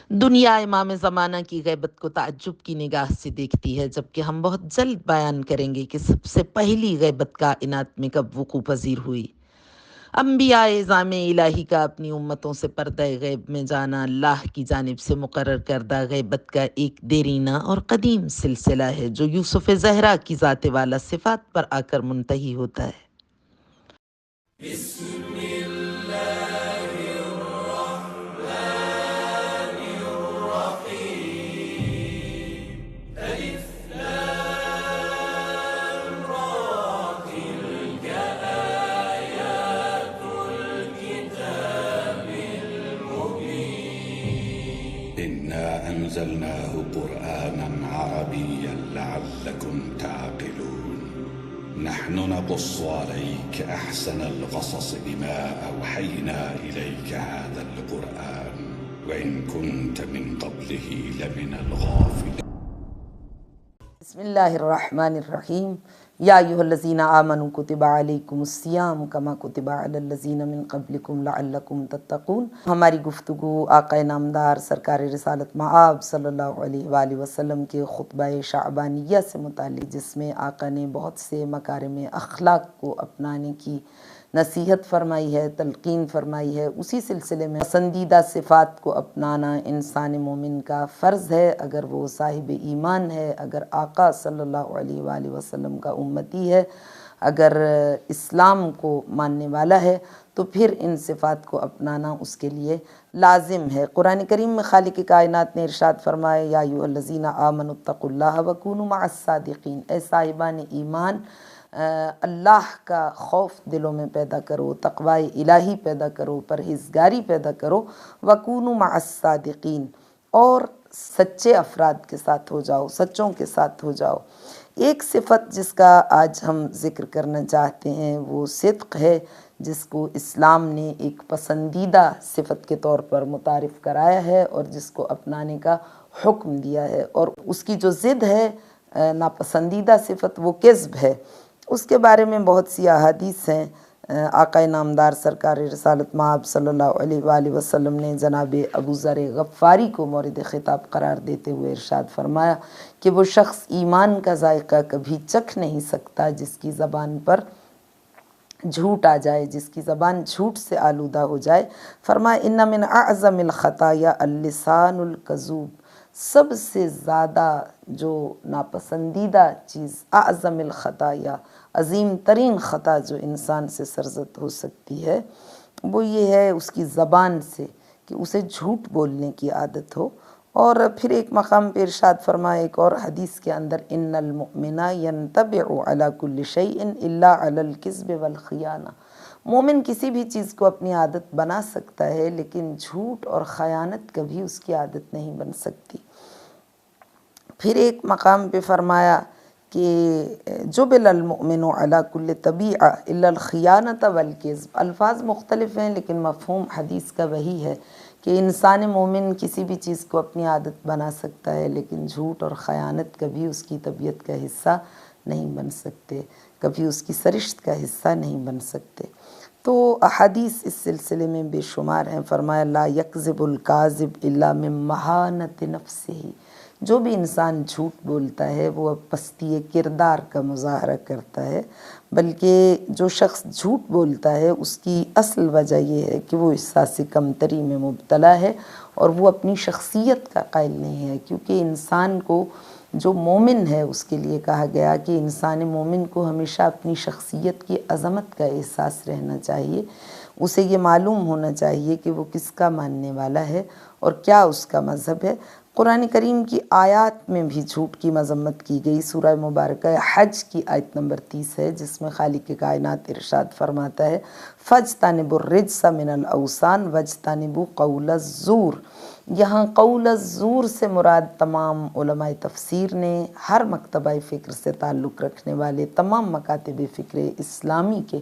دنیا امام زمانہ کی غیبت کو تعجب کی نگاہ سے دیکھتی ہے، جبکہ ہم بہت جلد بیان کریں گے کہ سب سے پہلی غیبت کائنات میں کب وقوع پذیر ہوئی۔ انبیاء اعظام الہی کا اپنی امتوں سے پردہ غیب میں جانا اللہ کی جانب سے مقرر کردہ غیبت کا ایک دیرینہ اور قدیم سلسلہ ہے، جو یوسف زہرا کی ذات والا صفات پر آ کر منتہی ہوتا ہے۔ إنا أنزلناه قرآنا عربيا لعلكم تعقلون نحن نقص عليك أحسن القصص بما أوحينا إليك هذا القرآن وإن كنت من قبله لمن الغافلين بسم اللہ الرحمن الرحیم۔ یا ایھا الذین آمنوا کتب علیکم الصیام کما کتب علی الذین من قبلکم لعلکم تتقون۔ ہماری گفتگو آقا نامدار سرکار رسالت مآب صلی اللہ علیہ وآلہ وسلم کے خطبہ شعبانیہ سے متعلق، جس میں آقا نے بہت سے مکارم اخلاق کو اپنانے کی نصیحت فرمائی ہے، تلقین فرمائی ہے، اسی سلسلے میں پسندیدہ صفات کو اپنانا انسان مومن کا فرض ہے اگر وہ صاحب ایمان ہے، اگر آقا صلی اللہ علیہ وآلہ وسلم کا امتی ہے، اگر اسلام کو ماننے والا ہے، تو پھر ان صفات کو اپنانا اس کے لیے لازم ہے۔ قرآن کریم میں خالق کائنات نے ارشاد فرمایا، یا ایھا الذین آمنوا اتقوا اللہ وکونوا مع الصادقین، اے صاحبان ایمان اللہ کا خوف دلوں میں پیدا کرو، تقوی الہی پیدا کرو، پرہیزگاری پیدا کرو، وَكُونُوا مَعَ الصَّادِقِينَ، اور سچے افراد کے ساتھ ہو جاؤ، سچوں کے ساتھ ہو جاؤ۔ ایک صفت جس کا آج ہم ذکر کرنا چاہتے ہیں وہ صدق ہے، جس کو اسلام نے ایک پسندیدہ صفت کے طور پر متعارف کرایا ہے اور جس کو اپنانے کا حکم دیا ہے، اور اس کی جو ضد ہے ناپسندیدہ صفت وہ کذب ہے۔ اس کے بارے میں بہت سی احادیث ہیں۔ آقا نامدار سرکار رسالت مآب صلی اللہ علیہ وآلہ وسلم نے جناب ابو ذر غفاری کو مورد خطاب قرار دیتے ہوئے ارشاد فرمایا کہ وہ شخص ایمان کا ذائقہ کبھی چکھ نہیں سکتا جس کی زبان پر جھوٹ آ جائے، جس کی زبان جھوٹ سے آلودہ ہو جائے۔ فرمایا ان من اعظم الخطایا اللسان الکذوب، سب سے زیادہ جو ناپسندیدہ چیز، اعظم الخطایا، عظیم ترین خطا جو انسان سے سرزد ہو سکتی ہے وہ یہ ہے اس کی زبان سے کہ اسے جھوٹ بولنے کی عادت ہو۔ اور پھر ایک مقام پہ ارشاد فرمایا ایک اور حدیث کے اندر، ان المؤمن ینطبع علی کل شیء الا علی الکذب والخیانہ، مومن کسی بھی چیز کو اپنی عادت بنا سکتا ہے لیکن جھوٹ اور خیانت کبھی اس کی عادت نہیں بن سکتی۔ پھر ایک مقام پہ فرمایا کہ جبل المؤمن علی کل طبیعہ الا الخیانۃ والکذب، الفاظ مختلف ہیں لیکن مفہوم حدیث کا وہی ہے کہ انسان مومن کسی بھی چیز کو اپنی عادت بنا سکتا ہے لیکن جھوٹ اور خیانت کبھی اس کی طبیعت کا حصہ نہیں بن سکتے، کبھی اس کی سرشت کا حصہ نہیں بن سکتے۔ تو احادیث اس سلسلے میں بے شمار ہیں۔ فرمایا لا یکذب الکاذب الا من مہانۃ نفسہ، جو بھی انسان جھوٹ بولتا ہے وہ پستی کردار کا مظاہرہ کرتا ہے، بلکہ جو شخص جھوٹ بولتا ہے اس کی اصل وجہ یہ ہے کہ وہ احساس کمتری میں مبتلا ہے اور وہ اپنی شخصیت کا قائل نہیں ہے، کیونکہ انسان کو جو مومن ہے اس کے لیے کہا گیا کہ انسان مومن کو ہمیشہ اپنی شخصیت کی عظمت کا احساس رہنا چاہیے، اسے یہ معلوم ہونا چاہیے کہ وہ کس کا ماننے والا ہے اور کیا اس کا مذہب ہے۔ قرآن کریم کی آیات میں بھی جھوٹ کی مذمت کی گئی۔ سورہ مبارکہ حج کی آیت نمبر 30 ہے، جس میں خالق کائنات ارشاد فرماتا ہے فَاجْتَنِبُوا الرِّجْسَ مِنَ الْأَوْثَانِ وَاجْتَنِبُوا قَوْلَ الزُّورِ، یہاں قول الزور سے مراد تمام علماء تفسیر نے، ہر مکتبہ فکر سے تعلق رکھنے والے تمام مکاتب فکر اسلامی کے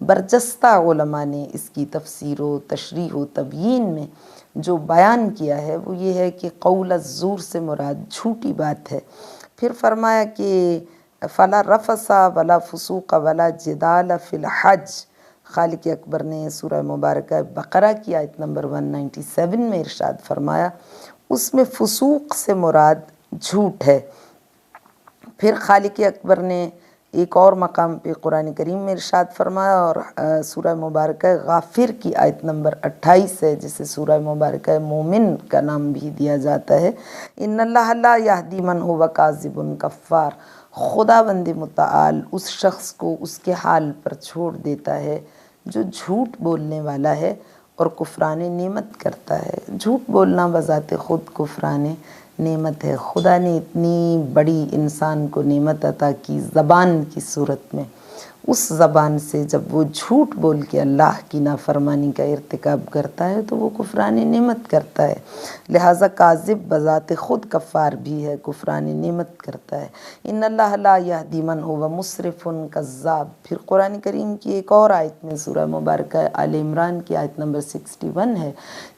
برجستہ علماء نے اس کی تفسیر و تشریح و تبیین میں جو بیان کیا ہے وہ یہ ہے کہ قول الزور سے مراد جھوٹی بات ہے۔ پھر فرمایا کہ فلا رفث ولا فسوق ولا جدال فی الحج، خالق اکبر نے سورہ مبارکہ بقرہ کی آیت نمبر 197 میں ارشاد فرمایا اس میں فسوق سے مراد جھوٹ ہے۔ پھر خالق اکبر نے ایک اور مقام پہ قرآن کریم میں ارشاد فرمایا، اور سورہ مبارکہ غافر کی آیت نمبر 28 ہے، جسے سورہ مبارکہ مومن کا نام بھی دیا جاتا ہے، ان اللہ لا یہدی من هو کاذب کفار، خداوند متعال اس شخص کو اس کے حال پر چھوڑ دیتا ہے جو جھوٹ بولنے والا ہے اور کفران نعمت کرتا ہے۔ جھوٹ بولنا بذات خود کفران نعمت ہے۔ خدا نے اتنی بڑی انسان کو نعمت عطا کی زبان کی صورت میں، اس زبان سے جب وہ جھوٹ بول کے اللہ کی نافرمانی کا ارتکاب کرتا ہے تو وہ کفران نعمت کرتا ہے۔ لہٰذا کاذب بذات خود کفار بھی ہے، کفران نعمت کرتا ہے۔ ان اللہ لا یہدی من هو مسرف کذاب۔ پھر قرآن کریم کی ایک اور آیت میں سورہ مبارکہ آل عمران کی آیت نمبر 61 ہے،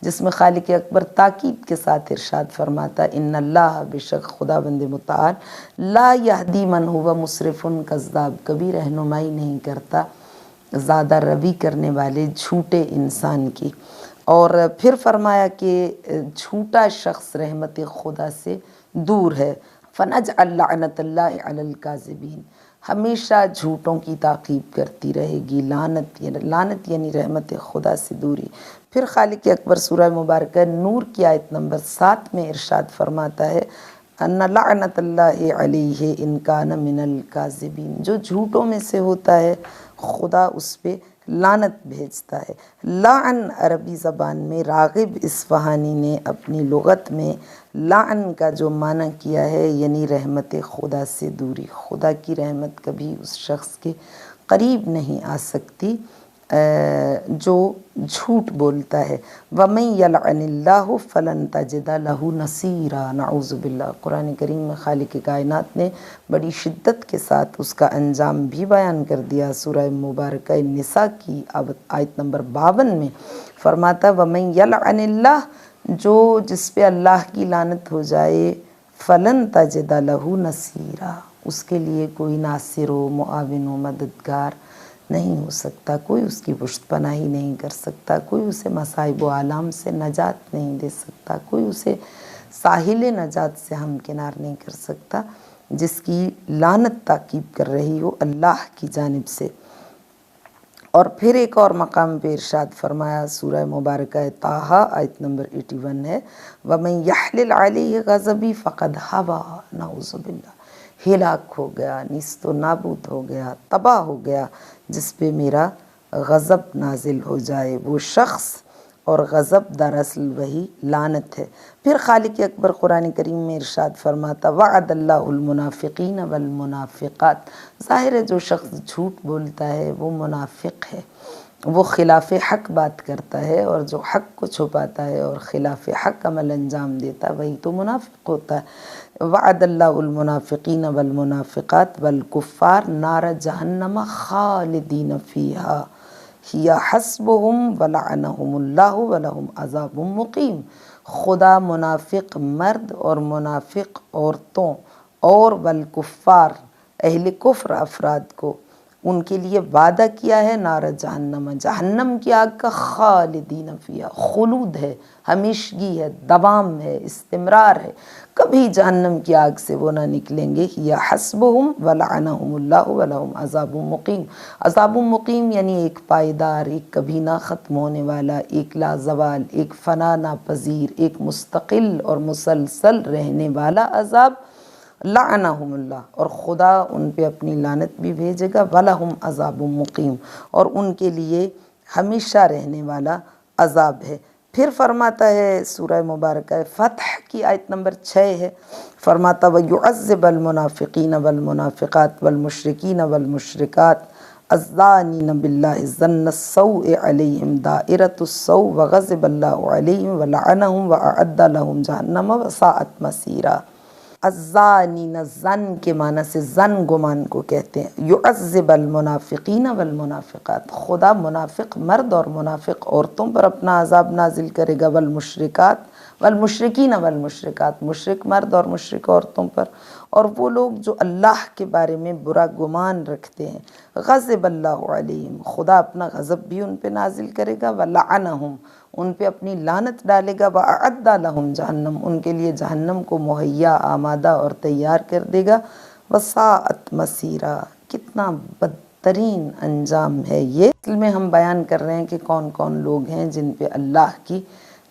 جس میں خالق اکبر تاکید کے ساتھ ارشاد فرماتا ان اللہ، بے شک خداوند متعال، لا یہدی من هو مسرف کذاب، کبھی رہنمائی نہیں کرتا زیادہ روی کرنے والے جھوٹے انسان کی۔ اور پھر فرمایا کہ جھوٹا شخص رحمت خدا سے دور ہے۔ فنجعل لعنت اللہ علی الکاذبین، ہمیشہ جھوٹوں کی تعقیب کرتی رہے گی۔ لعنت یعنی رحمت خدا سے دوری۔ پھر خالق اکبر سورہ مبارکہ نور کی آیت نمبر 7 میں ارشاد فرماتا ہے ان لعنت اللہ علیہ ان کان من الکاذبین، جو جھوٹوں میں سے ہوتا ہے خدا اس پہ لعنت بھیجتا ہے۔ لعن عربی زبان میں راغب اصفہانی نے اپنی لغت میں لعن کا جو معنی کیا ہے یعنی رحمت خدا سے دوری، خدا کی رحمت کبھی اس شخص کے قریب نہیں آ سکتی جو جھوٹ بولتا ہے۔ وَمَن يَلْعَنِ اللَّهُ فَلَن تَجِدَ لَهُ نَصِيرًا، نعوذ باللہ۔ قرآن کریم میں خالق کائنات نے بڑی شدت کے ساتھ اس کا انجام بھی بیان کر دیا۔ سورہ مبارکہ نساء کی آیت نمبر 52 میں فرماتا وَمَن يَلْعَنِ اللَّهُ، جو جس پہ اللہ کی لعنت ہو جائے، فَلَن تَجِدَ لَهُ نَصِيرًا، اس کے لیے کوئی ناصر و معاون و مددگار نہیں ہو سکتا، کوئی اس کی پشت پناہی نہیں کر سکتا، کوئی اسے مصائب و آلام سے نجات نہیں دے سکتا، کوئی اسے ساحل نجات سے ہمکنار نہیں کر سکتا، جس کی لعنت تعقیب کر رہی ہو اللہ کی جانب سے۔ اور پھر ایک اور مقام پہ ارشاد فرمایا سورہ مبارکہ طٰہٰ آیت نمبر 81 ہے وَمَن يَحْلِلْ عَلَيْهِ غَضَبِي فَقَدْ هَوَىٰ، نعوذ باللہ، ہلاک ہو گیا، نیست و نابود ہو گیا، تباہ ہو گیا جس پہ میرا غضب نازل ہو جائے، وہ شخص۔ اور غضب دراصل وہی لعنت ہے۔ پھر خالق اکبر قرآن کریم میں ارشاد فرماتا وعد اللہ المنافقین والمنافقات، ظاہر ہے جو شخص جھوٹ بولتا ہے وہ منافق ہے، وہ خلاف حق بات کرتا ہے، اور جو حق کو چھپاتا ہے اور خلاف حق عمل انجام دیتا ہے وہی تو منافق ہوتا ہے۔ وعد اللہ المنافقین والمنافقات والکفار نار جہنم خالدین فیہا ہی حسبہم ولعنہم اللہ ولہم عذاب مقیم۔ خدا منافق مرد اور منافق عورتوں اور والکفار اہل کفر افراد کو ان کے لیے وعدہ کیا ہے نار جہنم، جہنم کی آگ کا، خالدین فیہا، خلود ہے، ہمیشگی ہے، دوام ہے، استمرار ہے، کبھی جہنم کی آگ سے وہ نہ نکلیں گے۔ یا حسبہم ولعنہم اللہ ولہم عذاب مقیم، عذاب مقیم یعنی ایک پائیدار، ایک کبھی نہ ختم ہونے والا، ایک لازوال، ایک فنا ناپذیر، ایک مستقل اور مسلسل رہنے والا عذاب۔ لعنہم اللہ، اور خدا ان پہ اپنی لعنت بھی بھیجے گا، وَلَهُمْ عَذَابٌ مُقِيمٌ، اور ان کے لیے ہمیشہ رہنے والا عذاب ہے۔ پھر فرماتا ہے سورہ مبارکہ فتح کی آیت نمبر 6 ہے، فرماتا وَيُعَذِّبَ الْمُنَافِقِينَ وَالْمُنَافِقَاتِ وَالْمُشْرِكِينَ وَالْمُشْرِكَاتِ الظَّانِينَ بِاللَّهِ ظَنَّ السَّوْءِ عَلَيْهِمْ دَائِرَةُ السَّوْءِ وَغَضِبَ اللَّهُ عَلَيْهِمْ وَلَعَنَهُمْ وَأَعَدَّ لَهُمْ جَهَنَّمَ وَسَاءَتْ مَصِيرًا۔ الظانین، زن کے معنی سے زن گمان کو کہتے ہیں۔ یعذب المنافقین والمنافقات، خدا منافق مرد اور منافق عورتوں پر اپنا عذاب نازل کرے گا، والمشرکات، والمشرکین والمشرکات، مشرک مرد اور مشرک عورتوں پر، اور وہ لوگ جو اللہ کے بارے میں برا گمان رکھتے ہیں۔ غضب اللہ علیہم، خدا اپنا غضب بھی ان پہ نازل کرے گا، ولعنہم، ان پہ اپنی لعنت ڈالے گا، وأعد لہم جہنم، ان کے لیے جہنم کو مہیا آمادہ اور تیار کر دے گا، وساءت مصیرا، کتنا بدترین انجام ہے یہ۔ اصل میں ہم بیان کر رہے ہیں کہ کون کون لوگ ہیں جن پہ اللہ کی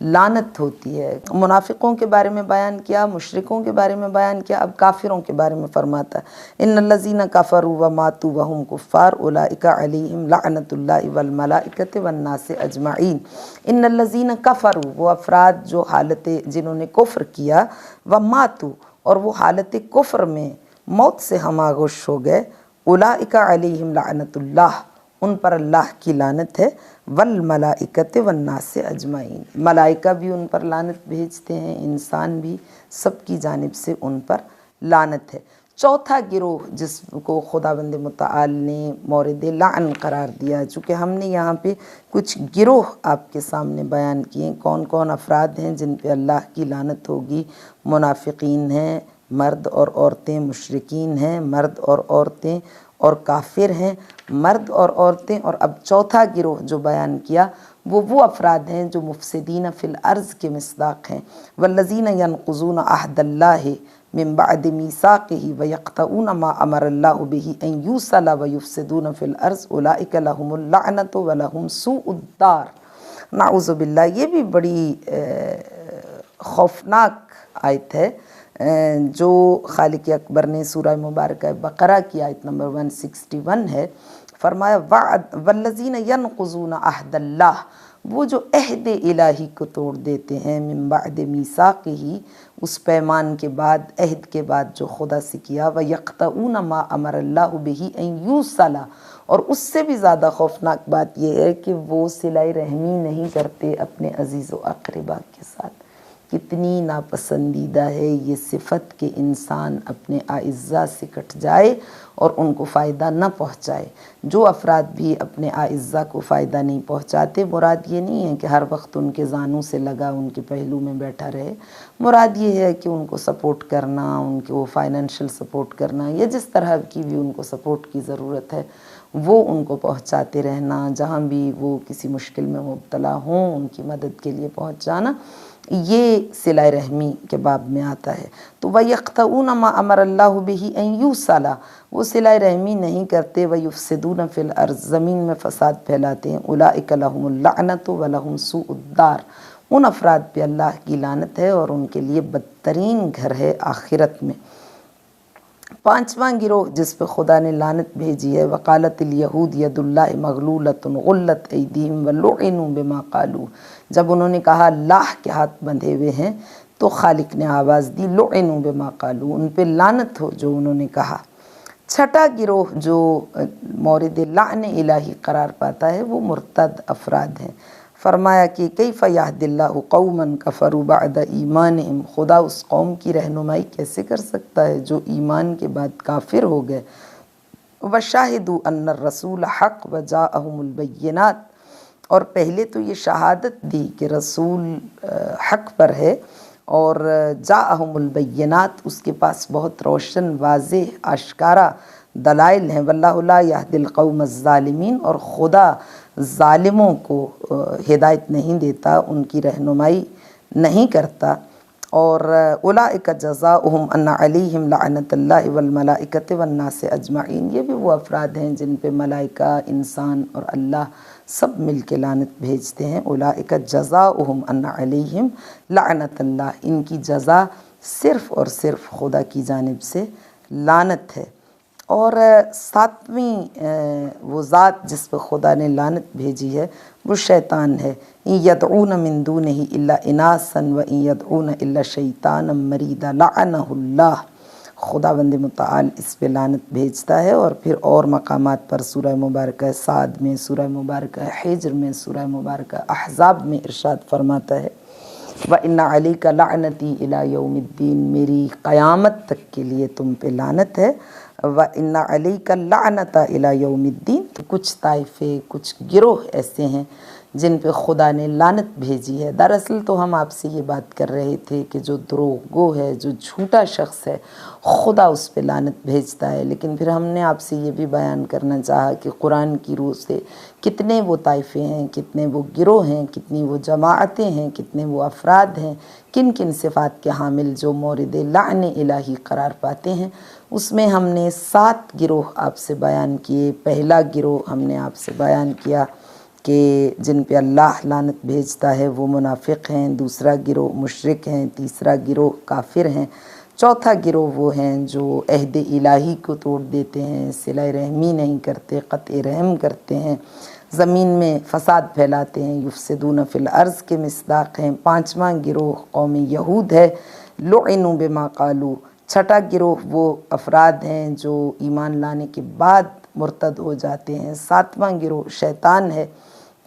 لعنت ہوتی ہے۔ منافقوں کے بارے میں بیان کیا، مشرکوں کے بارے میں بیان کیا، اب کافروں کے بارے میں فرماتا ہے ان الذین کفروا وماتوا وهم کفار اولئک علیہم لعنت اللہ والملائکۃ والناس اجمعین۔ ان الذین کفروا، وہ افراد جو جنہوں نے کفر کیا، وماتوا، اور وہ حالت کفر میں موت سے ہم آغوش ہو گئے، اولئک علیہم لعنت اللہ، ان پر اللہ کی لعنت ہے، والملائکۃ والناس اجمعین، ملائکہ بھی ان پر لعنت بھیجتے ہیں، انسان بھی، سب کی جانب سے ان پر لعنت ہے۔ چوتھا گروہ جس کو خداوند متعال نے مورد لعن قرار دیا، چونکہ ہم نے یہاں پہ کچھ گروہ آپ کے سامنے بیان کیے، کون کون افراد ہیں جن پہ اللہ کی لعنت ہوگی۔ منافقین ہیں مرد اور عورتیں، مشرکین ہیں مرد اور عورتیں، اور کافر ہیں مرد اور عورتیں، اور اب چوتھا گروہ جو بیان کیا وہ افراد ہیں جو مفسدین فی الارض کے مصداق ہیں۔ والذین ینقضون عہد اللہ من بعد میثاقہ ویقطعون ما امر اللہ بہ ان یوصل ویفسدون فی الارض اولئک لہم اللعنۃ ولہم سوء الدار۔ نعوذ باللہ، یہ بھی بڑی خوفناک آیت ہے جو خالق اکبر نے سورہ مبارکہ بقرہ کی آیت نمبر 161 ہے۔ فرمایا والذین ینقضون عہد اللہ، وہ جو عہد الہی کو توڑ دیتے ہیں، من بعد میثاقہ، اس پیمان کے بعد، عہد کے بعد جو خدا سے کیا، ویقطعون ما امر اللہ بہ ان یوصل، اور اس سے بھی زیادہ خوفناک بات یہ ہے کہ وہ صلہ رحمی نہیں کرتے اپنے عزیز و اقربا کے ساتھ۔ کتنی ناپسندیدہ ہے یہ صفت کہ انسان اپنے اعزاء سے کٹ جائے اور ان کو فائدہ نہ پہنچائے۔ جو افراد بھی اپنے اعزاء کو فائدہ نہیں پہنچاتے، مراد یہ نہیں ہے کہ ہر وقت ان کے زانوں سے لگا ان کے پہلو میں بیٹھا رہے، مراد یہ ہے کہ ان کو سپورٹ کرنا، ان کو فائنینشیل سپورٹ کرنا، یا جس طرح کی بھی ان کو سپورٹ کی ضرورت ہے وہ ان کو پہنچاتے رہنا، جہاں بھی وہ کسی مشکل میں مبتلا ہوں ان کی مدد کے لیے پہنچ جانا، یہ صلہ رحمی کے باب میں آتا ہے۔ تو وَيَقْطَعُونَ مَا أَمَرَ اللَّهُ بِهِ أَن يُوصَلَ، وہ صلہ رحمی نہیں کرتے، وَيُفْسِدُونَ فِي الْأَرْضِ، زمین میں فساد پھیلاتے ہیں، أُولَئِكَ لَهُمُ اللَّعْنَةُ وَلَهُمْ سُوءُ الدَّارِ، ان افراد پہ اللہ کی لعنت ہے اور ان کے لیے بدترین گھر ہے آخرت میں۔ پانچواں گروہ جس پہ خدا نے لعنت بھیجی ہے، وقالت الیہود ید اللہ مغلولۃ غلت ایدیہم ولعنوا بما قالوا، جب انہوں نے کہا اللہ کے ہاتھ بندھے ہوئے ہیں تو خالق نے آواز دی لعنوا بما قالوا، ان پہ لعنت ہو جو انہوں نے کہا۔ چھٹا گروہ جو مورد لعن الہی قرار پاتا ہے وہ مرتد افراد ہیں۔ فرمایا کہ کیف یہد اللہ قوما کفروا بعد ایمانہم، خدا اس قوم کی رہنمائی کیسے کر سکتا ہے جو ایمان کے بعد کافر ہو گئے۔ وشاہدوا ان الرسول حق وجاءہم البینات، اور پہلے تو یہ شہادت دی کہ رسول حق پر ہے، اور جاءہم البینات، اس کے پاس بہت روشن واضح آشکارا دلائل ہیں، واللہ لا یہدی القوم الظالمین، اور خدا ظالموں کو ہدایت نہیں دیتا، ان کی رہنمائی نہیں کرتا۔ اور اولئک جزاؤہم ان علیہم لعنت اللہ والملائکۃ والناس اجمعین، یہ بھی وہ افراد ہیں جن پہ ملائکہ، انسان اور اللہ سب مل کے لعنت بھیجتے ہیں۔ اولئک جزاؤہم ان علیہم لعنت اللہ، ان کی جزا صرف اور صرف خدا کی جانب سے لعنت ہے۔ اور ساتویں وہ ذات جس پہ خدا نے لعنت بھیجی ہے وہ شیطان ہے۔ ان یدعون من دونہ الا اناسا وان یدعون الا شیطانا مریدا لعنہ اللہ، خداوند متعال اس پہ لعنت بھیجتا ہے، اور پھر اور مقامات پر سورہ مبارکہ صاد میں، سورہ مبارکہ حجر میں، سورہ مبارکہ احزاب میں ارشاد فرماتا ہے وَإِنَّ عَلَيْكَ لَعْنَتِي إِلَى يَوْمِ الدِّينِ، میری قیامت تک کے لیے تم پہ لعنت ہے۔ وَإِنَّ عَلَيْكَ اللَّعْنَةَ إِلَى يَوْمِ الدِّينِ، تو کچھ طائفے، کچھ گروہ ایسے ہیں جن پہ خدا نے لعنت بھیجی ہے۔ دراصل تو ہم آپ سے یہ بات کر رہے تھے کہ جو دروغ گو ہے، جو جھوٹا شخص ہے، خدا اس پہ لعنت بھیجتا ہے، لیکن پھر ہم نے آپ سے یہ بھی بیان کرنا چاہا کہ قرآن کی روح سے کتنے وہ طائفے ہیں، کتنے وہ گروہ ہیں، کتنی وہ جماعتیں ہیں، کتنے وہ افراد ہیں، کن کن صفات کے حامل جو مورد لعن الہی قرار پاتے ہیں۔ اس میں ہم نے 7 گروہ آپ سے بیان کیے۔ پہلا گروہ ہم نے آپ سے بیان کیا کہ جن پہ اللہ لعنت بھیجتا ہے وہ منافق ہیں، دوسرا گروہ مشرک ہیں، تیسرا گروہ کافر ہیں، چوتھا گروہ وہ ہیں جو عہد الہی کو توڑ دیتے ہیں، صلہ رحمی نہیں کرتے، قطع رحم کرتے ہیں، زمین میں فساد پھیلاتے ہیں، یفسدون فی الارض کے مصداق ہیں۔ پانچواں گروہ قوم یہود ہے، لعنوا بما قالوا۔ چھٹا گروہ وہ افراد ہیں جو ایمان لانے کے بعد مرتد ہو جاتے ہیں۔ ساتواں گروہ شیطان ہے،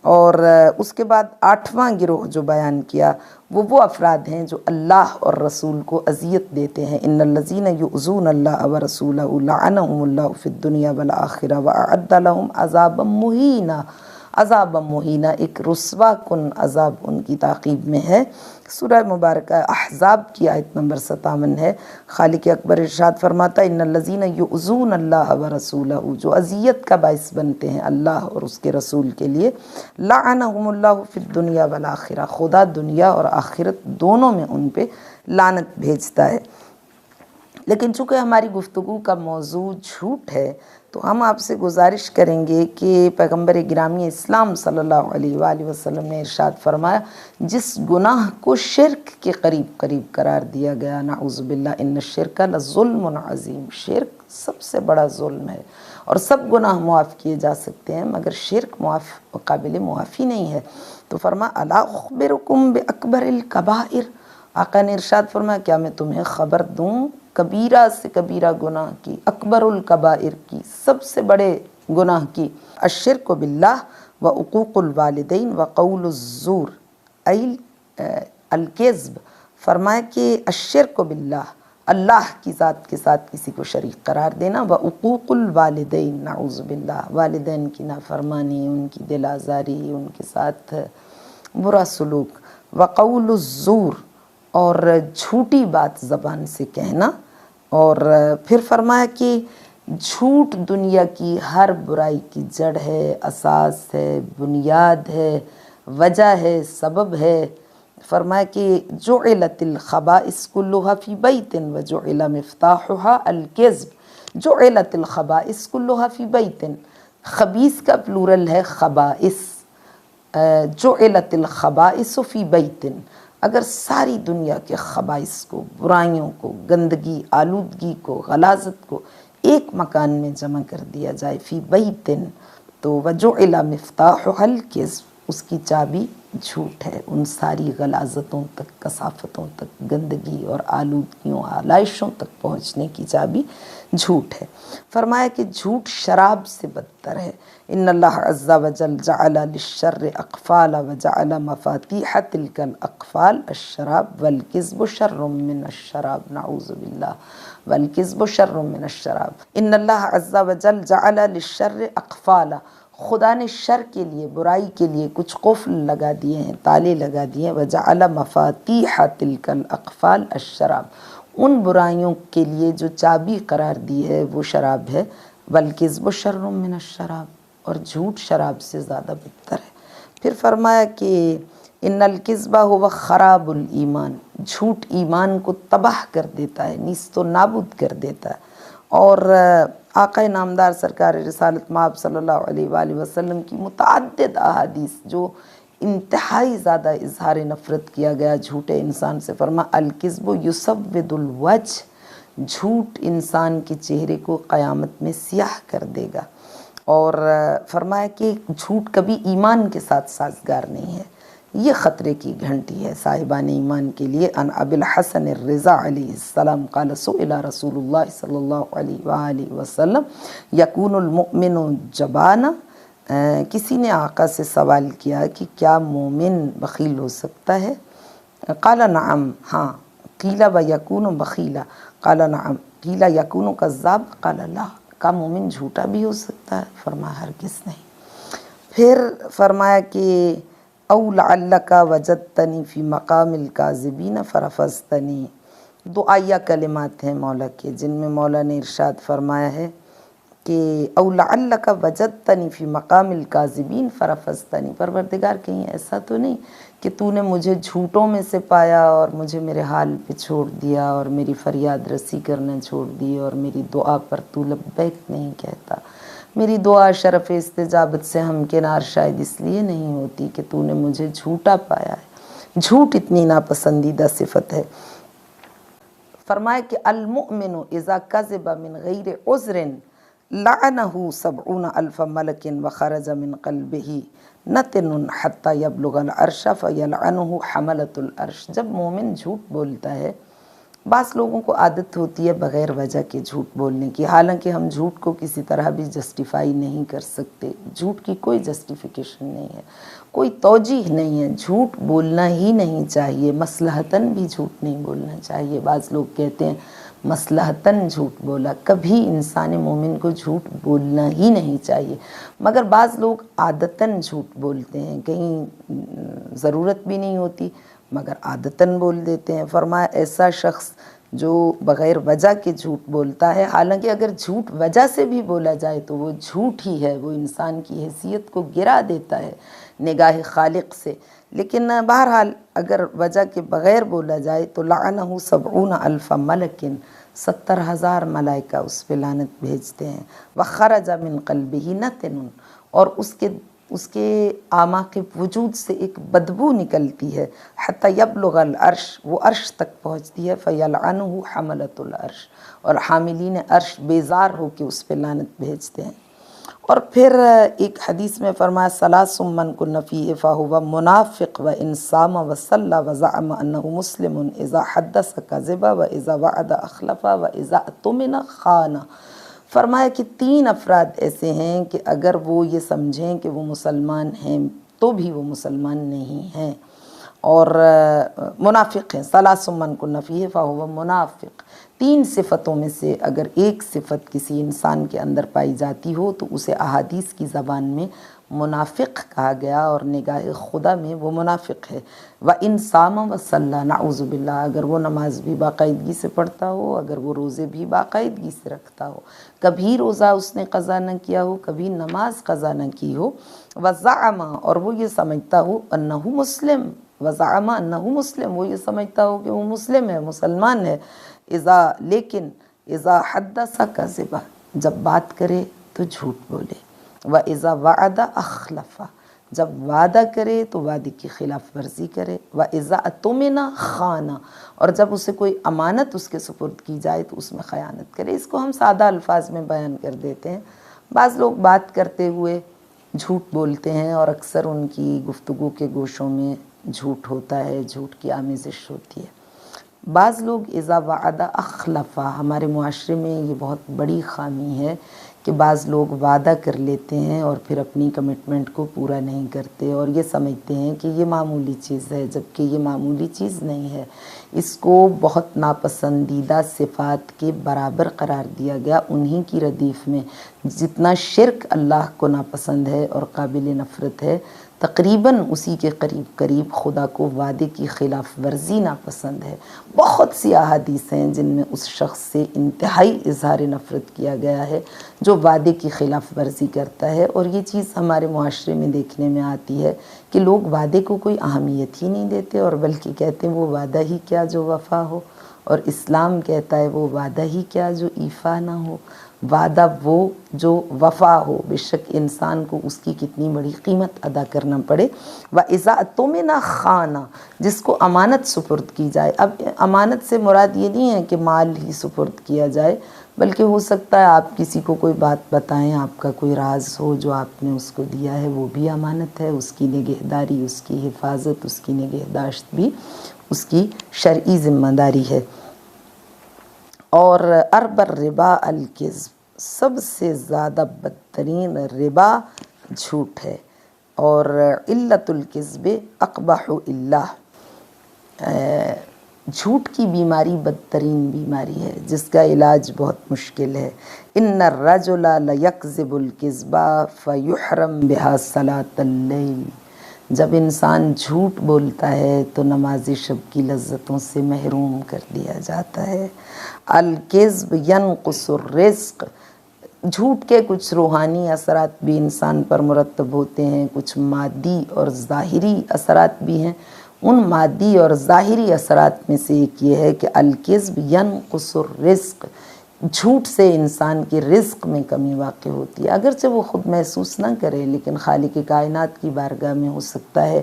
اور اس کے بعد 8واں گروہ جو بیان کیا وہ افراد ہیں جو اللہ اور رسول کو اذیت دیتے ہیں۔ ان الذین یؤذون اللہ ورسولہ لعنہم اللہ فی الدنیا والآخرہ واعد لہم عذابا مہینا۔ عذاب مہینہ ایک رسوا کن عذاب ان کی تعقیب میں ہے۔ سورہ مبارکہ احزاب کی آیت نمبر 57 ہے۔ خالق اکبر ارشاد فرماتا ہے ان الذین یؤذون اللہ ورسولہ، جو اذیت کا باعث بنتے ہیں اللہ اور اس کے رسول کے لیے، لعنہم اللہ فی الدنیا والآخرہ، خدا دنیا اور آخرت دونوں میں ان پہ لعنت بھیجتا ہے۔ لیکن چونکہ ہماری گفتگو کا موضوع جھوٹ ہے تو ہم آپ سے گزارش کریں گے کہ پیغمبر گرامی اسلام صلی اللہ علیہ وآلہ وسلم نے ارشاد فرمایا جس گناہ کو شرک کے قریب قرار دیا گیا، نعوذ باللہ، ان الشرک لظلم عظیم، شرک سب سے بڑا ظلم ہے، اور سب گناہ معاف کیے جا سکتے ہیں مگر شرک قابل معافی نہیں ہے۔ تو فرمایا الا اخبرکم باکبر الکبائر، آقا نے ارشاد فرمایا کیا میں تمہیں خبر دوں کبیرہ سے کبیرہ گناہ کی، اکبر الکبائر کی، سب سے بڑے گناہ کی، الشرک باللہ وعقوق الوالدین وقول الزور ای الکذب۔ فرمایا کہ الشرک باللہ، اللہ کی ذات کے ساتھ کسی کو شریک قرار دینا، وعقوق الوالدین، نعوذ باللہ، والدین کی نافرمانی، ان کی دل آزاری، ان کے ساتھ برا سلوک، وقول الزور، اور جھوٹی بات زبان سے کہنا، اور پھر فرمایا کہ جھوٹ دنیا کی ہر برائی کی جڑ ہے، اساس ہے، بنیاد ہے، وجہ ہے، سبب ہے۔ فرمایا کہ جعلت الخبائث کلها فی بیت وجعل مفتاحها الکذب، جعلت الخبائث کلها فی بیت، خبیث کا پلورل ہے خبائث، جعلت الخبائث فی بیت، اگر ساری دنیا کے خبائث کو، برائیوں کو، گندگی، آلودگی کو، غلاظت کو ایک مکان میں جمع کر دیا جائے، فی بیتن، تو وجعل مفتاحها الکذب، اس کی چابی جھوٹ ہے، ان ساری غلاظتوں تک، کثافتوں تک، گندگی اور آلودگیوں، آلائشوں تک پہنچنے کی چابی جھوٹ ہے۔ فرمایا کہ جھوٹ شراب سے بدتر ہے۔ ان اللہ عز وجل جعل للشر اقفال وجعل مفاتیح تلک الاقفال الشراب والکذب شر من الشراب، نعوذ باللہ، والکذب شر من الشراب۔ ان اللہ عز وجل جعل للشر اقفالا، خدا نے شر کے لیے، برائی کے لیے کچھ قفل لگا دیے ہیں، تالے لگا دیے ہیں، وجعل مفاتیح تلک الاقفال الشراب، ان برائیوں کے لیے جو چابی قرار دی ہے وہ شراب ہے، والکذب شر من الشراب، اور جھوٹ شراب سے زیادہ بدتر ہے۔ پھر فرمایا کہ ان الکذب هو خراب الایمان، جھوٹ ایمان کو تباہ کر دیتا ہے، نیست و نابود کر دیتا ہے۔ اور آقا نامدار سرکار رسالت مآب صلی اللہ علیہ وآلہ وسلم کی متعدد احادیث جو انتہائی زیادہ اظہار نفرت کیا گیا جھوٹے انسان سے، فرما الکذب یسود الوجہ، جھوٹ انسان کے چہرے کو قیامت میں سیاہ کر دے گا، اور فرمایا کہ جھوٹ کبھی ایمان کے ساتھ سازگار نہیں ہے، یہ خطرے کی گھنٹی ہے صاحبان ایمان کے لیے۔ ان ابی الحسن الرضا علیہ السلام قال سئل رسول اللہ صلی اللہ علیہ وآلہ وسلم یکون المؤمن جبانا، کسی نے آقا سے سوال کیا کہ کیا مومن بخیل ہو سکتا ہے؟ قال نعم، ہاں، قیل ویکون بخیلا، قال نعم، قیل یکون کذاب، قال لا، کا مومن جھوٹا بھی ہو سکتا ہے؟ فرمایا ہرگز نہیں۔ پھر فرمایا کہ او لعلک وجدتنی فی مقام الکاذبین فرفضتنی، دعائیہ کلمات ہیں مولا کے، جن میں مولا نے ارشاد فرمایا ہے کہ او لعلک وجدتنی فی مقام الکاذبین فرفضتنی، پروردگار کہیں ایسا تو نہیں کہ تو نے مجھے جھوٹوں میں سے پایا اور مجھے میرے حال پہ چھوڑ دیا اور میری فریاد رسی کرنا چھوڑ دی اور میری دعا پر تو لبیک نہیں کہتا۔ میری دعا شرف استجابت سے ہمکنار شاید اس لیے نہیں ہوتی کہ تو نے مجھے جھوٹا پایا ہے۔ جھوٹ اتنی ناپسندیدہ صفت ہے۔ فرمایا کہ المؤمن اذا کذب من غیر عذر لعنہ 70,000 ملک وخرج من قلبہ نتن حتی یبلغ العرش فیلعنہ حملۃ العرش۔ جب مومن جھوٹ بولتا ہے، بعض لوگوں کو عادت ہوتی ہے بغیر وجہ کے جھوٹ بولنے کی، حالانکہ ہم جھوٹ کو کسی طرح بھی جسٹیفائی نہیں کر سکتے، جھوٹ کی کوئی جسٹیفیکیشن نہیں ہے، کوئی توجیہ نہیں ہے، جھوٹ بولنا ہی نہیں چاہیے، مصلحتاً بھی جھوٹ نہیں بولنا چاہیے۔ بعض لوگ کہتے ہیں مصلحتاً جھوٹ بولا، کبھی انسان مومن کو جھوٹ بولنا ہی نہیں چاہیے، مگر بعض لوگ عادتاً جھوٹ بولتے ہیں، کہیں ضرورت بھی نہیں ہوتی مگر عادتاً بول دیتے ہیں۔ فرمایا ایسا شخص جو بغیر وجہ کے جھوٹ بولتا ہے، حالانکہ اگر جھوٹ وجہ سے بھی بولا جائے تو وہ جھوٹ ہی ہے، وہ انسان کی حیثیت کو گرا دیتا ہے نگاہ خالق سے، لیکن بہرحال اگر وجہ کے بغیر بولا جائے تو لعنہ 70,000 ملک، 70,000 ملائکہ اس پہ لعنت بھیجتے ہیں۔ وخرج من قلبہ نتن، اور اس کے اعماق وجود سے ایک بدبو نکلتی ہے، حتی یبلغ العرش، وہ عرش تک پہنچتی ہے، فیلعنہ حملۃ العرش، اور حاملین عرش بیزار ہو کے اس پہ لعنت بھیجتے ہیں۔ اور پھر ایک حدیث میں فرمایا ثلاث من کن فیہ فہو منافق وان صام وصلی وزعم انہ مسلم اذا حدث کذب واذا وعد اخلف واذا اؤتمن خان۔ فرمایا کہ 3 افراد ایسے ہیں کہ اگر وہ یہ سمجھیں کہ وہ مسلمان ہیں تو بھی وہ مسلمان نہیں ہیں، اور منافق ہیں۔ ثلاث من کن فیہ فہو منافق، 3 صفتوں میں سے اگر ایک صفت کسی انسان کے اندر پائی جاتی ہو تو اسے احادیث کی زبان میں منافق کہا گیا، اور نگاہ خدا میں وہ منافق ہے۔ وَإِن صَامَ وَصَلَّى، نعوذ باللہ، اگر وہ نماز بھی باقاعدگی سے پڑھتا ہو، اگر وہ روزے بھی باقاعدگی سے رکھتا ہو، کبھی روزہ اس نے قضا نہ کیا ہو، کبھی نماز قضا نہ کی ہو، وَزَعَمَ، اور وہ یہ سمجھتا ہو، أَنَّهُ مسلم، وَزَعَمَ أَنَّهُ مسلم، وہ یہ سمجھتا ہو کہ وہ مسلم ہے، مسلمان ہے، لیکن اذا حدث کذب، جب بات کرے تو جھوٹ بولے، وَإِذَا وَعَدَ أَخْلَفَ، جب وعدہ کرے تو وعدے کی خلاف ورزی کرے، وَإِذَا اؤتمن خان، اور جب اسے کوئی امانت اس کے سپرد کی جائے تو اس میں خیانت کرے۔ اس کو ہم سادہ الفاظ میں بیان کر دیتے ہیں۔ بعض لوگ بات کرتے ہوئے جھوٹ بولتے ہیں اور اکثر ان کی گفتگو کے گوشوں میں جھوٹ ہوتا ہے، جھوٹ کی آمیزش ہوتی ہے۔ بعض لوگ اذا وعد اخلف، ہمارے معاشرے میں یہ بہت بڑی خامی ہے کہ بعض لوگ وعدہ کر لیتے ہیں اور پھر اپنی کمٹمنٹ کو پورا نہیں کرتے، اور یہ سمجھتے ہیں کہ یہ معمولی چیز ہے، جبکہ یہ معمولی چیز نہیں ہے۔ اس کو بہت ناپسندیدہ صفات کے برابر قرار دیا گیا، انہی کی ردیف میں جتنا شرک اللہ کو ناپسند ہے اور قابل نفرت ہے، تقریباً اسی کے قریب خدا کو وعدے کی خلاف ورزی ناپسند ہے۔ بہت سی احادیث ہیں جن میں اس شخص سے انتہائی اظہار نفرت کیا گیا ہے جو وعدے کی خلاف ورزی کرتا ہے، اور یہ چیز ہمارے معاشرے میں دیکھنے میں آتی ہے کہ لوگ وعدے کو کوئی اہمیت ہی نہیں دیتے، اور بلکہ کہتے ہیں وہ وعدہ ہی کیا جو وفا ہو، اور اسلام کہتا ہے وہ وعدہ ہی کیا جو ایفا نہ ہو، وعدہ وہ جو وفا ہو، بے شک انسان کو اس کی کتنی بڑی قیمت ادا کرنا پڑے۔ وَإِذَا اؤتمن خان، جس کو امانت سپرد کی جائے۔ اب امانت سے مراد یہ نہیں ہے کہ مال ہی سپرد کیا جائے، بلکہ ہو سکتا ہے آپ کسی کو کوئی بات بتائیں، آپ کا کوئی راز ہو جو آپ نے اس کو دیا ہے، وہ بھی امانت ہے، اس کی نگہداری، اس کی حفاظت، اس کی نگہداشت بھی اس کی شرعی ذمہ داری ہے۔ اور ارب الربا الکذب، سب سے زیادہ بدترین ربا جھوٹ ہے، اور علت الکذب اقبح اللہ، جھوٹ کی بیماری بدترین بیماری ہے جس کا علاج بہت مشکل ہے۔ ان الرجل لیکذب الکذب فیحرم بها صلاۃ اللیل، جب انسان جھوٹ بولتا ہے تو نماز شب کی لذتوں سے محروم کر دیا جاتا ہے۔ الکذب ینقص الرزق، جھوٹ کے کچھ روحانی اثرات بھی انسان پر مرتب ہوتے ہیں، کچھ مادی اور ظاہری اثرات بھی ہیں۔ ان مادی اور ظاہری اثرات میں سے ایک یہ ہے کہ الکذب ینقص الرزق، جھوٹ سے انسان کے رزق میں کمی واقع ہوتی ہے، اگرچہ وہ خود محسوس نہ کرے، لیکن خالق کائنات کی بارگاہ میں ہو سکتا ہے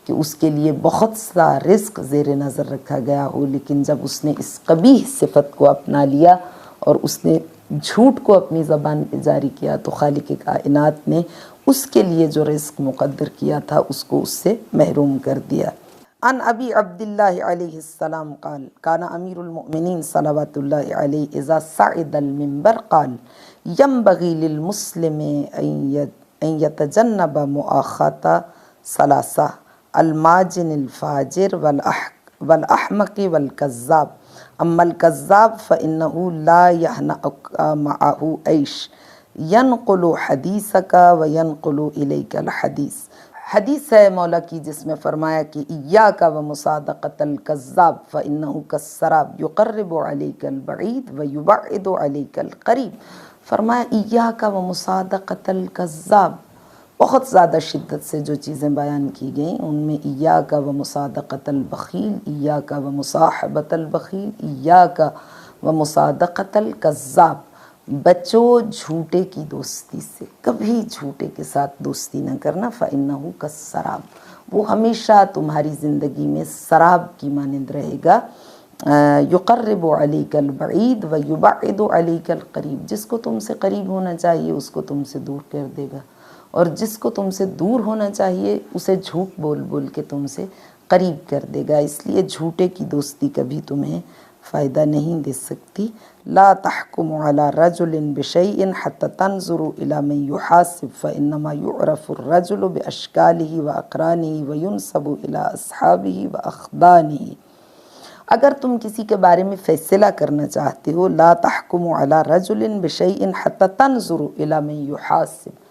کہ اس کے لیے بہت سا رزق زیر نظر رکھا گیا ہو، لیکن جب اس نے اس قبیح صفت کو اپنا لیا اور اس نے جھوٹ کو اپنی زبان پہ جاری کیا تو خالق کائنات نے اس کے لیے جو رزق مقدر کیا تھا اس کو اس سے محروم کر دیا۔ عن ابی عبداللہ علیہ السلام قال کان امیر المؤمنین صلوات اللہ علیہ اذا صعد المنبر قال ينبغي للمسلم ان يتجنب مؤاخات ثلاثہ الماجن الفاجر والاحمق والكذاب اما الكذاب فانه لا يهنأ معه عيش ينقل حديثك وينقل اليك الحديث۔ حدیث ہے مولا کی جس میں فرمایا کہ ایاک ومصادقۃ الکذاب فإنہ کالسراب یقرب علیک البعید ویبعد علیک القریب۔ فرمایا ایاک ومصادقۃ الکذاب، بہت زیادہ شدت سے جو چیزیں بیان کی گئیں ان میں ایاک ومصادقۃ البخیل، ایاک ومصاحبۃ البخیل، ایاک ومصادقۃ الکذاب، بچو جھوٹے کی دوستی سے، کبھی جھوٹے کے ساتھ دوستی نہ کرنا۔ فإنہ کالسراب، وہ ہمیشہ تمہاری زندگی میں سراب کی مانند رہے گا۔ یقرب علیک البعید ویبعد علیک القریب، جس کو تم سے قریب ہونا چاہیے اس کو تم سے دور کر دے گا، اور جس کو تم سے دور ہونا چاہیے اسے جھوٹ بول بول کے تم سے قریب کر دے گا۔ اس لیے جھوٹے کی دوستی کبھی تمہیں فائدہ نہیں دے سکتی۔ لا تحکم علی رجل بشیء حتی تنظر الی من یحاسب فانما یعرف الرجل باشکالہ واقرانہ وینسب الی اصحابہ واخدانہ۔ اگر تم کسی کے بارے میں فیصلہ کرنا چاہتے ہو، لا تحکم علی رجل بشیء حتی تنظر الی من یحاسب،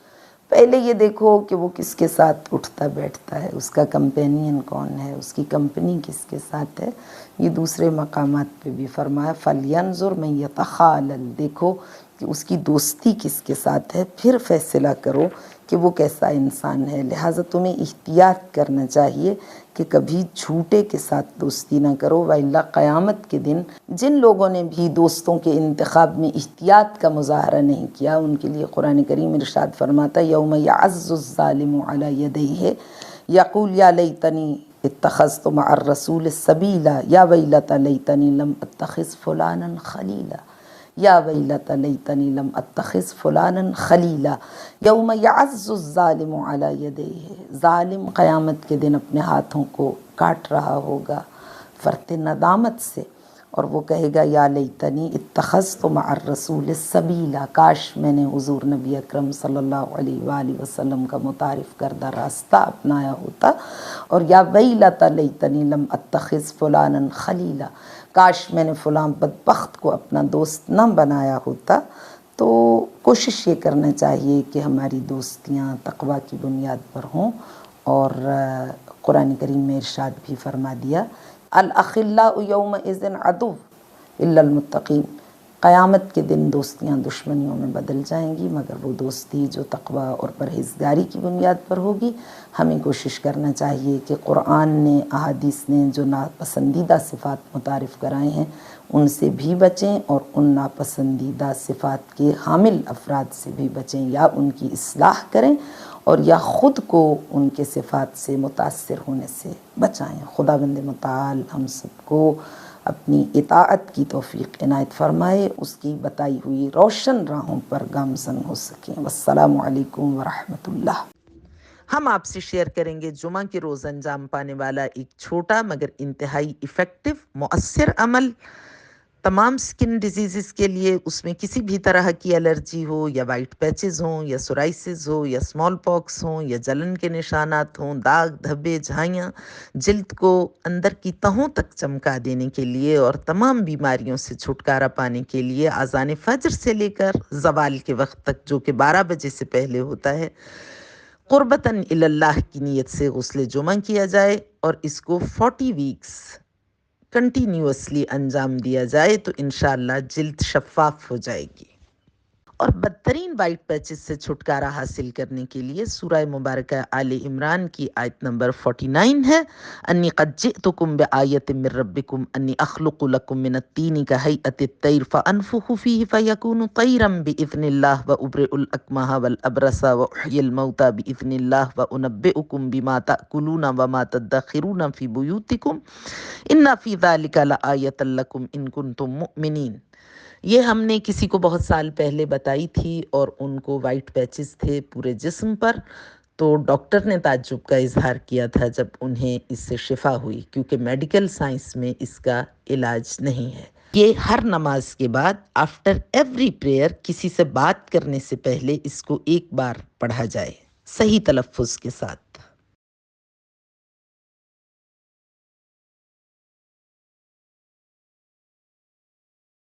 پہلے یہ دیکھو کہ وہ کس کے ساتھ اٹھتا بیٹھتا ہے، اس کا کمپینین کون ہے، اس کی کمپنی کس کے ساتھ ہے۔ یہ دوسرے مقامات پہ بھی فرمایا فَلْيَنْظُرْ مَنْ يَتَخَالَلْ، دیکھو کہ اس کی دوستی کس کے ساتھ ہے، پھر فیصلہ کرو کہ وہ کیسا انسان ہے۔ لہٰذا تمہیں احتیاط کرنا چاہیے کہ کبھی جھوٹے کے ساتھ دوستی نہ کرو، وَإِلَّا قیامت کے دن جن لوگوں نے بھی دوستوں کے انتخاب میں احتیاط کا مظاہرہ نہیں کیا ان کے لیے قرآن کریم ارشاد فرماتا یوم یعز الظالم علی یدیہ یقول یا لیتنی اتخذت مع الرسول سبیلا یا ویلتی لیتنی لم اتخذ فلانا خلیلا یا ویلتی لیتنی لم اتخذ فلانا خلیلا۔ یوم یعز الظالم علی یدیہ، ظالم قیامت کے دن اپنے ہاتھوں کو کاٹ رہا ہوگا فرط ندامت سے، اور وہ کہے گا یا لیتنی اتخذت مع الرسول سبیلا، کاش میں نے حضور نبی اکرم صلی اللہ علیہ وآلہ وسلم کا متعارف کردہ راستہ اپنایا ہوتا، اور یا ویلتی لیتنی لم اتخذ فلانا خلیلا، کاش میں نے فلاں بدبخت کو اپنا دوست نہ بنایا ہوتا۔ تو کوشش یہ کرنا چاہیے کہ ہماری دوستیاں تقویٰ کی بنیاد پر ہوں، اور قرآن کریم میں ارشاد بھی فرما دیا الاخلاء یومئذ عدو الا المتقین، قیامت کے دن دوستیاں دشمنیوں میں بدل جائیں گی مگر وہ دوستی جو تقویٰ اور پرہیزگاری کی بنیاد پر ہوگی۔ ہمیں کوشش کرنا چاہیے کہ قرآن نے، احادیث نے جو ناپسندیدہ صفات متعارف کرائے ہیں ان سے بھی بچیں، اور ان ناپسندیدہ صفات کے حامل افراد سے بھی بچیں، یا ان کی اصلاح کریں اور یا خود کو ان کے صفات سے متاثر ہونے سے بچائیں۔ خداوند متعال ہم سب کو اپنی اطاعت کی توفیق عنایت فرمائے، اس کی بتائی ہوئی روشن راہوں پر گامزن ہو سکیں۔ والسلام علیکم ورحمۃ اللہ۔ ہم آپ سے شیئر کریں گے جمعہ کے روز انجام پانے والا ایک چھوٹا مگر انتہائی ایفیکٹو مؤثر عمل تمام سکن ڈیزیزز کے لیے، اس میں کسی بھی طرح کی الرجی ہو، یا وائٹ پیچز ہوں، یا سورائسز ہو، یا اسمال پاکس ہوں، یا جلن کے نشانات ہوں، داغ دھبے جھائیاں، جلد کو اندر کی تہوں تک چمکا دینے کے لیے اور تمام بیماریوں سے چھٹکارا پانے کے لیے اذان فجر سے لے کر زوال کے وقت تک، جو کہ 12 بجے سے پہلے ہوتا ہے، قربتاً اللہ کی نیت سے غسل جمعہ کیا جائے اور اس کو 40 ویکس کنٹینیوسلی انجام دیا جائے تو انشاءاللہ جلد شفاف ہو جائے گی۔ اور بدترین وائٹ پیچز سے چھٹکارا حاصل کرنے کے لیے سورہ مبارکہ آل عمران کی آیت نمبر 49 ہے، انی قد جئتکم بآیت من ربکم انی اخلق لکم من الطین کہیئۃ الطیر فانفخ فیہ فیکون طیرا باذن اللہ وابرئ الاکمہ والابرص واحیی الموتى باذن اللہ وانبئکم بما تأکلون وما تدخرون فی بیوتکم ان فی ذلک لآیۃ لکم ان کنتم مؤمنین۔ یہ ہم نے کسی کو بہت سال پہلے بتائی تھی اور ان کو وائٹ پیچز تھے پورے جسم پر، تو ڈاکٹر نے تعجب کا اظہار کیا تھا جب انہیں اس سے شفا ہوئی، کیونکہ میڈیکل سائنس میں اس کا علاج نہیں ہے۔ یہ ہر نماز کے بعد آفٹر ایوری پریئر کسی سے بات کرنے سے پہلے اس کو ایک بار پڑھا جائے صحیح تلفظ کے ساتھ۔